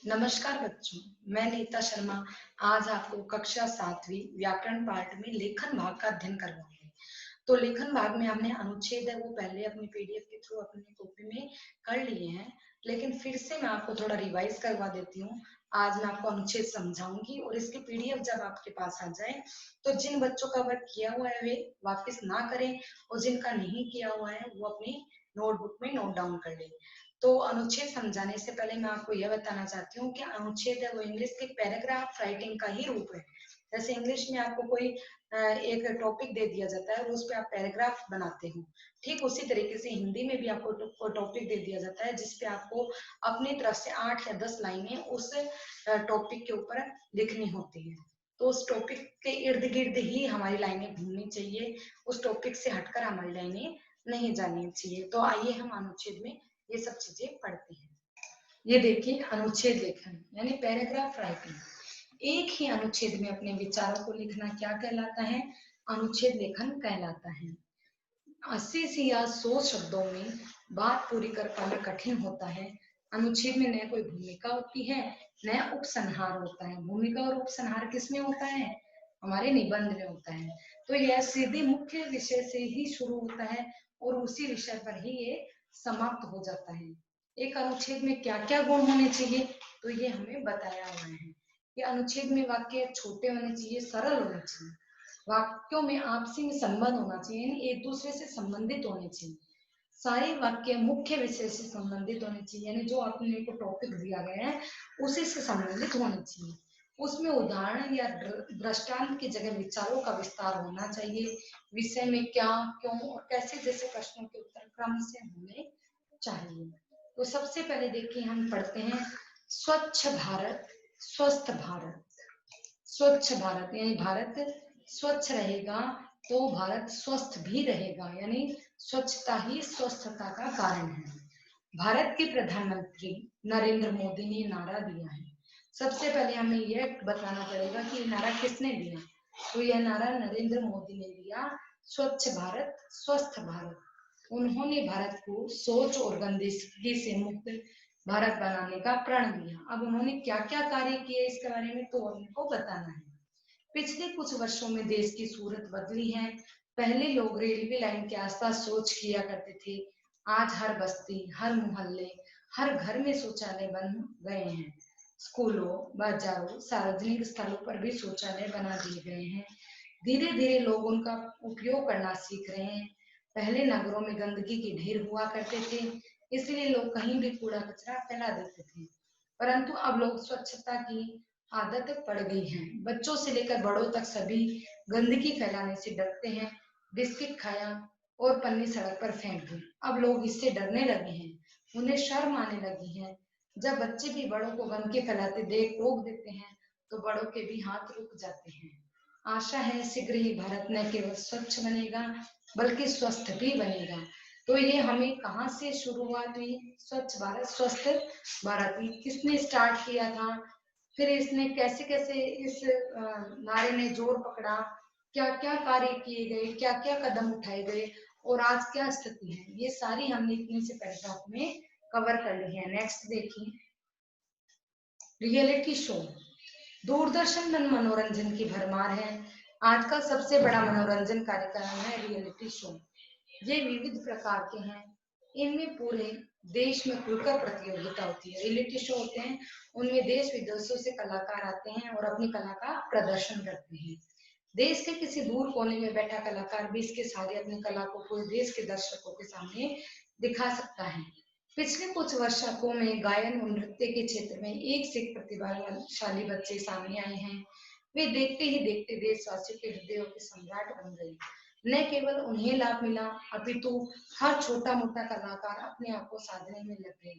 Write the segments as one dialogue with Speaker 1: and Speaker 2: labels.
Speaker 1: नमस्कार बच्चों, मैं नीता शर्मा आज आपको कक्षा 7वीं व्याकरण पाठ में लेखन भाग का अध्ययन करवाऊंगी। तो लेखन भाग में हमने अनुच्छेद है वो पहले अपनी पीडीएफ के थ्रू अपनी कॉपी में कर लिए हैं, लेकिन फिर से मैं आपको थोड़ा रिवाइज करवा देती हूँ। आज मैं आपको अनुच्छेद समझाऊंगी और इसकी पीडीएफ जब आपके पास आ जाए तो जिन बच्चों का वर्क किया हुआ है वे वापस ना करें और जिनका नहीं किया हुआ है वो अपनी नोटबुक में नोट डाउन कर लें। तो अनुच्छेद समझाने से पहले मैं आपको यह बताना चाहती हूँ कि अनुच्छेद है वो इंग्लिश के पैराग्राफ राइटिंग का ही रूप है। जैसे इंग्लिश में आपको कोई एक टॉपिक दे दिया जाता है और उस पर आप पैराग्राफ बनाते हो, ठीक उसी तरीके से हिंदी में भी आपको टॉपिक दे दिया जाता है जिसपे आपको अपनी तरफ से 8 या 10 लाइनें उस टॉपिक के ऊपर लिखनी होती है। तो उस टॉपिक के इर्द गिर्द ही हमारी लाइनें घूमनी चाहिए, उस टॉपिक से हटकर हमारी लाइनें नहीं जानी चाहिए। तो आइए हम अनुच्छेद में ये सब चीजें पढ़ते हैं। ये देखिए अनुच्छेद लेखन यानी पैराग्राफ राइटिंग। एक ही अनुच्छेद में अपने विचारों को लिखना क्या कहलाता है? अनुच्छेद लेखन कहलाता है। 80 से या 100 शब्दों में बात पूरी कर पाना कठिन होता है। अनुच्छेद में न कोई भूमिका होती है न उपसंहार होता है। भूमिका और उपसंहार किसमें होता है? हमारे निबंध में होता है। तो यह सीधे मुख्य विषय से ही शुरू होता है और उसी विषय पर ही ये समाप्त हो जाता है। एक अनुच्छेद में क्या क्या गुण होने चाहिए तो ये हमें बताया हुआ है कि अनुच्छेद में वाक्य छोटे होने चाहिए, सरल होने चाहिए, वाक्यों में आपसी में संबंध होना चाहिए, यानी एक दूसरे से संबंधित होने चाहिए, सारे वाक्य मुख्य विषय से संबंधित होने चाहिए, यानी जो अपने को टॉपिक दिया गया है उसी से संबंधित होने चाहिए। उसमें उदाहरण या दृष्टांत की जगह विचारों का विस्तार होना चाहिए। विषय में क्या, क्यों और कैसे जैसे प्रश्नों के उत्तर क्रम से होने चाहिए। तो सबसे पहले देखिए हम पढ़ते हैं स्वच्छ भारत स्वस्थ भारत। स्वच्छ भारत यानी भारत स्वच्छ रहेगा तो भारत स्वस्थ भी रहेगा, यानी स्वच्छता ही स्वस्थता का कारण है। भारत के प्रधानमंत्री नरेंद्र मोदी ने नारा दिया है। सबसे पहले हमें यह बताना पड़ेगा कि ये नारा किसने दिया। तो यह नारा नरेंद्र मोदी ने दिया, स्वच्छ भारत स्वस्थ भारत। उन्होंने भारत को शौच और गंदगी से मुक्त भारत बनाने का प्रण लिया। अब उन्होंने क्या क्या कार्य किए इसके बारे में तो उनको बताना है। पिछले कुछ वर्षों में देश की सूरत बदली है। पहले लोग रेलवे लाइन के आसपास शौच किया करते थे, आज हर बस्ती, हर मोहल्ले, हर घर में शौचालय बन गए हैं। स्कूलों, बाजारों, सार्वजनिक स्थलों पर भी शौचालय बना दिए गए हैं। धीरे धीरे लोग उनका उपयोग करना सीख रहे हैं। पहले नगरों में गंदगी के ढेर हुआ करते थे, इसलिए लोग कहीं भी कूड़ा कचरा फैला देते थे, परंतु अब लोग स्वच्छता की आदत पड़ गई है। बच्चों से लेकर बड़ों तक सभी गंदगी फैलाने से डरते हैं। बिस्किट खाया और पन्नी सड़क पर फेंक दी, अब लोग इससे डरने लगे हैं, उन्हें शर्म आने लगी है। जब बच्चे भी बड़ों को गंदगी फैलाते देख रोक देते हैं तो बड़ों के भी हाथ रुक जाते हैं। आशा है शीघ्र ही भारत न केवल स्वच्छ बनेगा बल्कि स्वस्थ भी बनेगा। तो ये हमें कहाँ से शुरुआत हुई? स्वच्छ भारत स्वस्थ भारत में किसने स्टार्ट किया था, फिर इसने कैसे कैसे इस नारे ने जोर पकड़ा, क्या क्या कार्य किए गए, क्या क्या कदम उठाए गए और आज क्या स्थिति है, ये सारी हमने इतने से पैराग्राफ में कवर कर ली है। नेक्स्ट देखिए रियलिटी शो। दूरदर्शन में मनोरंजन की भरमार है। आज का सबसे बड़ा मनोरंजन कार्यक्रम है रियलिटी शो। ये विविध प्रकार के हैं, इनमें पूरे देश में खुलकर प्रतियोगिता होती है। रियलिटी शो होते हैं उनमें देश विदेशों से कलाकार आते हैं और अपनी कला का प्रदर्शन करते हैं। देश के किसी दूर कोने में बैठा कलाकार भी इसके सहारे अपनी कला को पूरे देश के दर्शकों के सामने दिखा सकता है। पिछले कुछ वर्षों में गायन और नृत्य के क्षेत्र में एक से एक प्रतिभाशाली बच्चे सामने आए हैं। वे देखते ही देखते देशवासियों के हृदयों के सम्राट बन गए। न केवल उन्हें लाभ मिला अपितु हर छोटा मोटा कलाकार अपने आप को साधने में लग गया।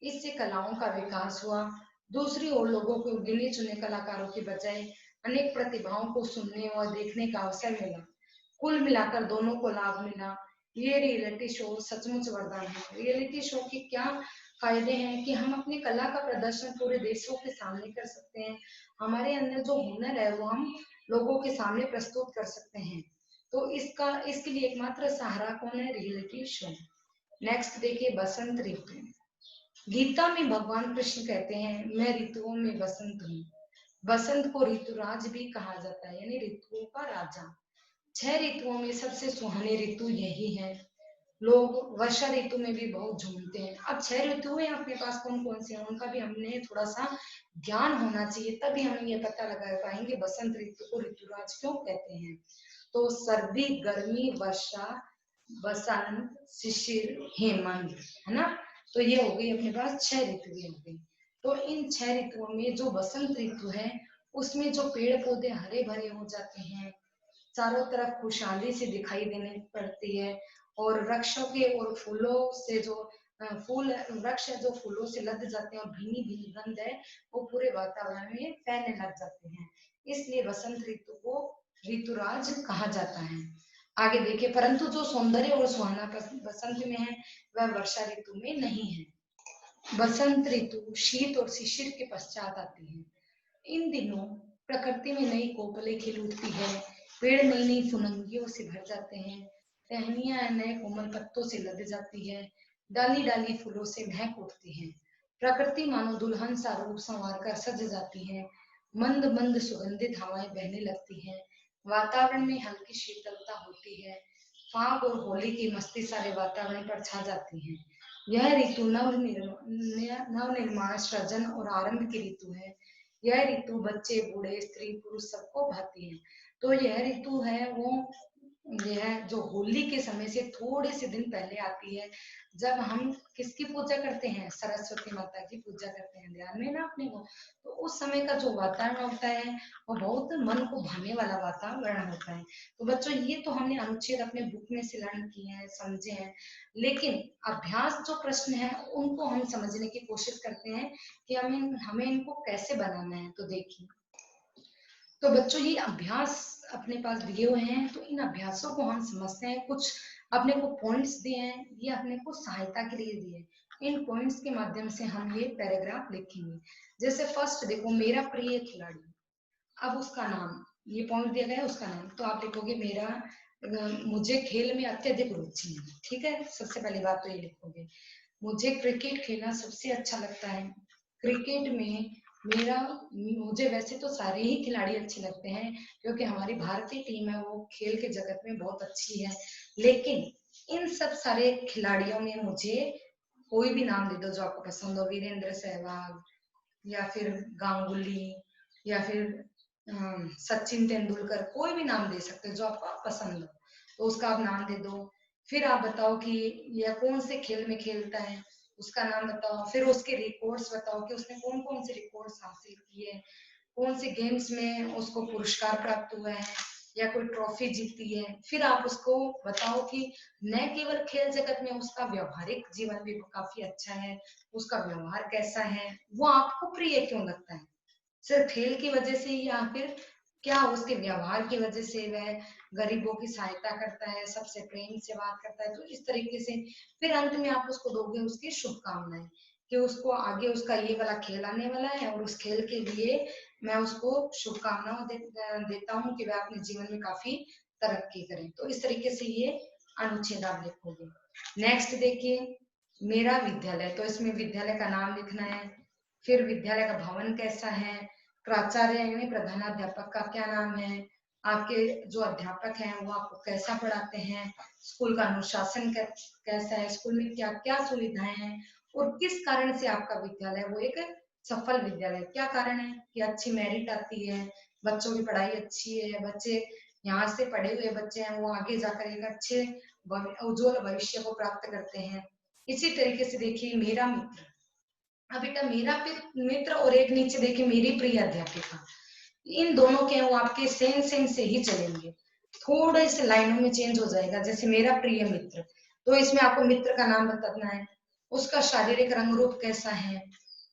Speaker 1: इससे कलाओं का विकास हुआ। दूसरी ओर लोगों को गिने चुने कलाकारों के बजाय अनेक प्रतिभाओं को सुनने और देखने का अवसर मिला। कुल मिलाकर दोनों को लाभ मिला। ये रियलिटी शो सचमुच वरदान है। रियलिटी शो के क्या फायदे हैं कि हम अपनी कला का प्रदर्शन पूरे देशों के सामने कर सकते हैं। हमारे अंदर जो हुनर है वो हम लोगों के सामने प्रस्तुत कर सकते हैं। तो इसके लिए एकमात्र सहारा कौन है? Reality show. नेक्स्ट देखिए बसंत ऋतु। गीता में भगवान कृष्ण कहते हैं, मैं ऋतुओं में बसंत हूँ। बसंत को ऋतुराज भी कहा जाता है, यानी ऋतुओं का राजा। 6 ऋतुओं में सबसे सुहानी ऋतु यही है। लोग वर्षा ऋतु में भी बहुत झूमते हैं। अब 6 ऋतु है अपने पास, कौन कौन से हैं उनका भी हमने थोड़ा सा ज्ञान होना चाहिए, तभी हम ये पता लगा पाएंगे बसंत ऋतु को ऋतुराज क्यों कहते हैं। तो सर्दी, गर्मी, वर्षा, बसंत, शिशिर, हेमंत, है ना। तो ये हो गई अपने पास 6 ऋतुएं हो गई। तो इन 6 ऋतुओं में जो बसंत ऋतु है उसमें जो पेड़ पौधे हरे भरे हो जाते हैं, चारों तरफ खुशहाली से दिखाई देने पड़ती है, और वृक्षों के और फूलों से जो फूल वृक्ष है जो फूलों से लद जाते हैं और भीनी भीनी गंध है वो पूरे वातावरण में फैलने लग जाते हैं, इसलिए बसंत ऋतु को ऋतुराज कहा जाता है। आगे देखिए, परंतु जो सौंदर्य और सुहाना बसंत में है वह वर्षा ऋतु में नहीं है। बसंत ऋतु शीत और शिशिर के पश्चात आती है। इन दिनों प्रकृति में नई कोपलें खिल उठती है, पेड़ नई नई सुरंगियों से भर जाते हैं, टहनियां नए कोमल पत्तों से लद जाती है, डाली डाली फूलों से महक उठती है। प्रकृति मानो दुल्हन सा रूप संवार कर सज जाती है। मंद मंद सुगंधित हवाएं बहने लगती हैं, वातावरण में हल्की शीतलता होती है। फाग और होली की मस्ती सारे वातावरण पर छा जाती है। यह ऋतु नव निर्माण, सृजन और आनंद की ऋतु है। यह ऋतु बच्चे, बूढ़े, स्त्री, पुरुष सबको भाती है। तो यह ऋतु है वो, यह जो होली के समय से थोड़े से दिन पहले आती है, जब हम किसकी पूजा करते हैं, सरस्वती माता की पूजा करते हैं, ध्यान में ना अपने को। तो उस समय का जो वातावरण होता है वो बहुत मन को भाने वाला वातावरण होता है। तो बच्चों ये तो हमने अनुच्छेद अपने बुक में से लर्न किए हैं, समझे हैं, लेकिन अभ्यास जो प्रश्न है उनको हम समझने की कोशिश करते हैं कि हमें हमें इनको कैसे बनाना है। तो देखिए, तो बच्चों ये अभ्यास अपने पास दिए हुए हैं, तो इन अभ्यासों को हम समझते हैं। कुछ अपने को पॉइंट्स दिए हैं, ये अपने को सहायता के लिए दिए हैं। इन पॉइंट्स के माध्यम से हम ये पैराग्राफ लिखेंगे। जैसे फर्स्ट देखो, मेरा प्रिय खिलाड़ी, अब उसका नाम, ये पॉइंट दिया गया है उसका नाम, तो आप लिखोगे मेरा मुझे खेल में अत्यधिक रुचि है, ठीक है। सबसे पहली बात तो ये लिखोगे। मुझे क्रिकेट खेलना सबसे अच्छा लगता है। क्रिकेट में मेरा मुझे वैसे तो सारे ही खिलाड़ी अच्छे लगते हैं, क्योंकि हमारी भारतीय टीम है वो खेल के जगत में बहुत अच्छी है, लेकिन इन सब सारे खिलाड़ियों में मुझे कोई भी नाम दे दो जो आपको पसंद हो, वीरेंद्र सहवाग या फिर गांगुली या फिर सचिन तेंदुलकर, कोई भी नाम दे सकते हो जो आपको पसंद हो, तो उसका आप नाम दे दो। फिर आप बताओ कि यह कौन से खेल में खेलता है, उसका नाम बताओ। फिर उसके रिकॉर्ड्स बताओ कि उसने कौन कौन से रिकॉर्ड्स हासिल किए, कौन से गेम्स में उसको पुरस्कार प्राप्त हुआ है या कोई ट्रॉफी जीती है। फिर आप उसको बताओ कि न केवल खेल जगत में उसका व्यवहारिक जीवन भी काफी अच्छा है, उसका व्यवहार कैसा है, वो आपको प्रिय क्यों लगता है, सिर्फ खेल की वजह से या फिर क्या उसके व्यवहार की वजह से वह गरीबों की सहायता करता है, सबसे प्रेम से बात करता है, तो इस तरीके से। फिर अंत में आप उसको दोगे उसकी शुभकामनाएं कि उसको आगे उसका ये वाला खेल आने वाला है और उस खेल के लिए मैं उसको शुभकामनाएं देता हूँ कि वह अपने जीवन में काफी तरक्की करे। तो इस तरीके से ये अनुच्छेद आप लिखोगे। नेक्स्ट देखिए, मेरा विद्यालय, तो इसमें विद्यालय का नाम लिखना है। फिर विद्यालय का भवन कैसा है, प्राचार्य यानी प्रधानाध्यापक का क्या नाम है, आपके जो अध्यापक हैं वो आपको कैसा पढ़ाते हैं, स्कूल का अनुशासन कैसा है, स्कूल में क्या क्या सुविधाएं हैं, और किस कारण से आपका विद्यालय वो एक सफल विद्यालय, क्या कारण है कि अच्छी मेरिट आती है, बच्चों की पढ़ाई अच्छी है, बच्चे यहाँ से पढ़े हुए बच्चे हैं वो आगे जाकर एक अच्छे उज्जवल भविष्य को प्राप्त करते हैं। इसी तरीके से देखिए, मेरा मित्र, अब बेटा मेरा मित्र और एक नीचे देखिए मेरी प्रिय अध्यापिका, इन दोनों के वो आपके सेम सेम से ही चलेंगे, थोड़े से लाइनों में चेंज हो जाएगा। जैसे मेरा प्रिय मित्र, तो इसमें आपको मित्र का नाम बताना है, उसका शारीरिक रंग रूप कैसा है,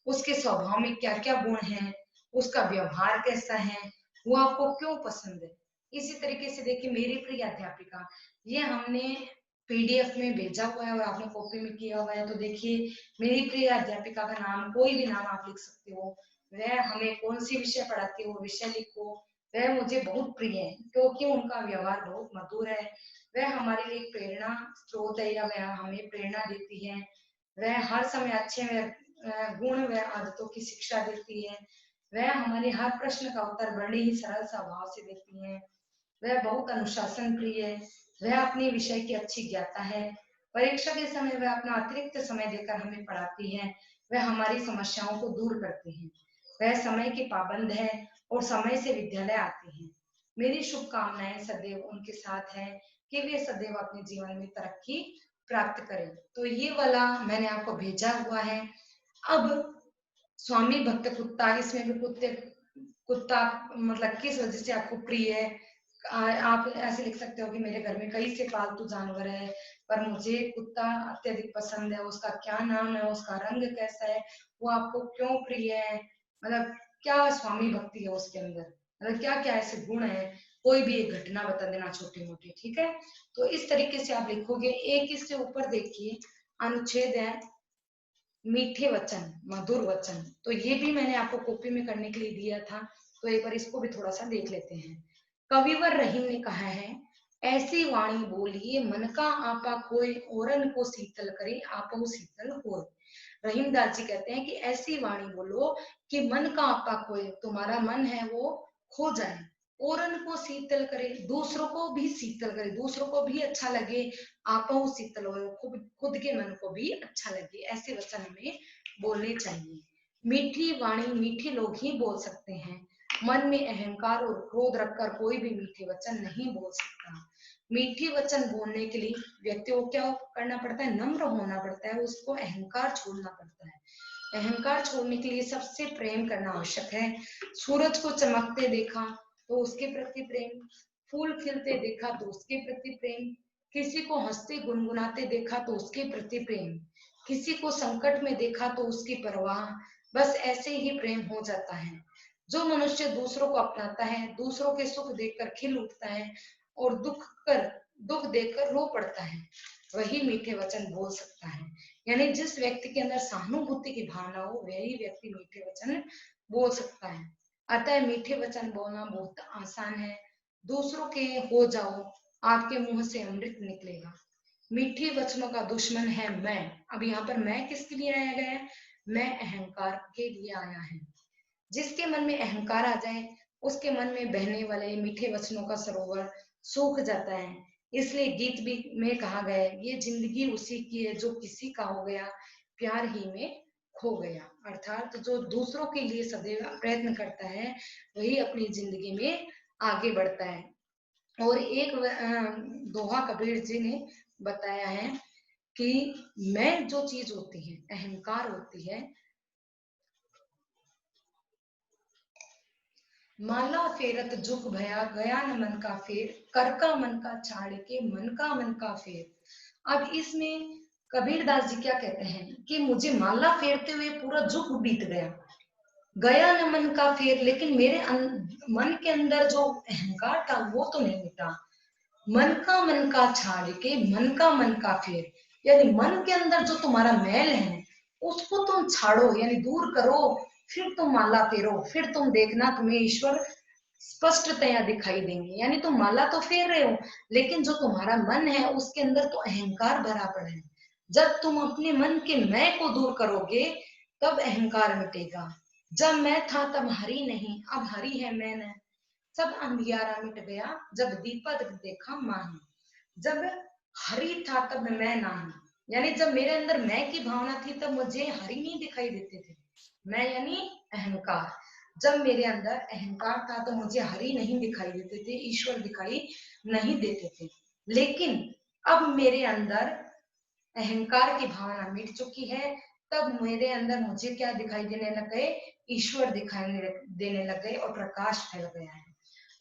Speaker 1: उसके स्वभाव में क्या क्या गुण हैं, उसका व्यवहार कैसा है, वो आपको क्यों पसंद है। इसी तरीके से देखिए, मेरी प्रिय अध्यापिका, ये हमने पीडीएफ में भेजा हुआ है और आपने कॉपी में किया हुआ है। तो देखिए, मेरी प्रिय अध्यापिका का नाम, कोई भी नाम आप लिख सकते हो, वह हमें कौन सी विषय पढ़ाती है वो विषय लिखो। वह मुझे बहुत प्रिय है क्योंकि उनका व्यवहार बहुत मधुर है, वह हमारे लिए प्रेरणा स्रोत है, या वह हमें प्रेरणा देती है, वह हर समय अच्छे गुण व आदतों की शिक्षा देती है। वह हमारे हर प्रश्न का उत्तर बड़े ही सरल स्वभाव से देती है। वह बहुत अनुशासन प्रिय है। वह अपने विषय की अच्छी ज्ञाता है। परीक्षा के समय वह अपना अतिरिक्त समय देकर हमें पढ़ाती है। वह हमारी समस्याओं को दूर करते हैं। वह समय के पाबंद है और समय से विद्यालय आते हैं। मेरी शुभकामनाएं सदैव उनके साथ है कि वे सदैव अपने जीवन में तरक्की प्राप्त करें। तो ये वाला मैंने आपको भेजा हुआ है। अब स्वामी भक्त कुत्ता, इसमें भी कुत्ता मतलब किस वजह से आपको प्रिय है। आप ऐसे लिख सकते हो कि मेरे घर में कई से पालतू जानवर है, पर मुझे कुत्ता अत्यधिक पसंद है। उसका क्या नाम है, उसका रंग कैसा है, वो आपको क्यों प्रिय है, मतलब क्या स्वामी भक्ति है उसके अंदर, मतलब क्या क्या ऐसे गुण है। कोई भी एक घटना बता देना छोटी मोटी, ठीक है। तो इस तरीके से आप लिखोगे। एक इससे ऊपर देखिए अनुच्छेद है मीठे वचन, मधुर वचन। तो ये भी मैंने आपको कॉपी में करने के लिए दिया था, तो एक बार इसको भी थोड़ा सा देख लेते हैं। कविवर रहीम ने कहा है, ऐसी वाणी बोलिए मन का आपा खोए, औरन को शीतल करे आपहु शीतल होए। रहीमदास जी कहते हैं कि ऐसी वाणी बोलो कि मन का आपा खोए, तुम्हारा मन है वो खो जाए, औरन को शीतल करे, दूसरों को भी शीतल करे, दूसरों को भी अच्छा लगे, आपहु शीतल होए, खुद खुद के मन को भी अच्छा लगे। ऐसे वचन हमें बोलने चाहिए। मीठी वाणी मीठे लोग ही बोल सकते हैं। मन में अहंकार और क्रोध रखकर कोई भी मीठे वचन नहीं बोल सकता। मीठे वचन बोलने के लिए व्यक्ति को क्या करना पड़ता है, नम्र होना पड़ता है, उसको अहंकार छोड़ना पड़ता है। अहंकार छोड़ने के लिए सबसे प्रेम करना आवश्यक है। सूरज को चमकते देखा तो उसके प्रति प्रेम, फूल खिलते देखा तो उसके प्रति प्रेम, किसी को हंसते गुनगुनाते देखा तो उसके प्रति प्रेम, किसी को संकट में देखा तो उसकी परवाह, बस ऐसे ही प्रेम हो जाता है। जो मनुष्य दूसरों को अपनाता है, दूसरों के सुख देखकर खिल उठता है और दुख देखकर रो पड़ता है, वही मीठे वचन बोल सकता है। यानी जिस व्यक्ति के अंदर सहानुभूति की भावना हो, वही व्यक्ति मीठे वचन बोल सकता है। अतः मीठे वचन बोलना बहुत आसान है। दूसरों के हो जाओ, आपके मुंह से अमृत निकलेगा। मीठे वचनों का दुश्मन है मैं। अब यहाँ पर मैं किसके लिए आया गया है, मैं अहंकार के लिए आया है। जिसके मन में अहंकार आ जाए, उसके मन में बहने वाले मीठे वचनों का सरोवर सूख जाता है। इसलिए गीत भी में कहा गया है, ये जिंदगी उसी की है जो किसी का हो गया, प्यार ही में खो गया। अर्थात जो दूसरों के लिए सदैव प्रयत्न करता है, वही अपनी जिंदगी में आगे बढ़ता है। और एक दोहा कबीर जी ने बताया है कि मैं जो चीज होती है, अहंकार होती है, माला फेरत जुग भया गया न मन का फेर, कर का मन का छाड़ के मन का मन का फेर। अब इसमें कबीरदास जी क्या कहते हैं कि मुझे माला फेरते हुए पूरा जुग बीत गया, गया न मन का फेर, लेकिन मेरे मन के अंदर जो अहंकार था वो तो नहीं मिटा। मन का छाड़ के मन का फेर, यानी मन के अंदर जो तुम्हारा मैल है उसको तुम छाड़ो, यानी दूर करो, फिर तुम माला फेरो, फिर तुम देखना तुम्हें ईश्वर स्पष्टतया दिखाई देंगे। यानी तुम माला तो फेर रहे हो, लेकिन जो तुम्हारा मन है उसके अंदर तो अहंकार भरा पड़ा है। जब तुम अपने मन के मैं को दूर करोगे, तब अहंकार मिटेगा। जब मैं था तब हरि नहीं, अब हरि है मैं न, सब अंधियारा मिट गया जब दीपक देखा माही। जब हरि था तब मैं नहीं, यानी जब मेरे अंदर मैं की भावना थी तब मुझे हरि नहीं दिखाई देते थे। मैं यानी अहंकार, जब मेरे अंदर अहंकार था तो मुझे हरि नहीं दिखाई देते थे, ईश्वर दिखाई नहीं देते थे। लेकिन अब मेरे अंदर अहंकार की भावना मिट चुकी है, तब मेरे अंदर मुझे क्या दिखाई देने लग गए, ईश्वर दिखाई देने लग गए और प्रकाश फैल गया है।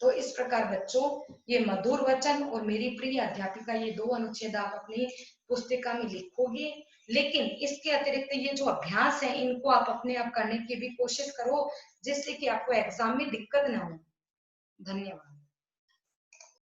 Speaker 1: तो इस प्रकार बच्चों, ये मधुर वचन और मेरी प्रिय अध्यापिका, ये दो अनुच्छेद आप अपनी पुस्तिका में लिखोगे। लेकिन इसके अतिरिक्त ये जो अभ्यास है, इनको आप अपने आप करने की भी कोशिश करो, जिससे कि आपको एग्जाम में दिक्कत ना हो। धन्यवाद।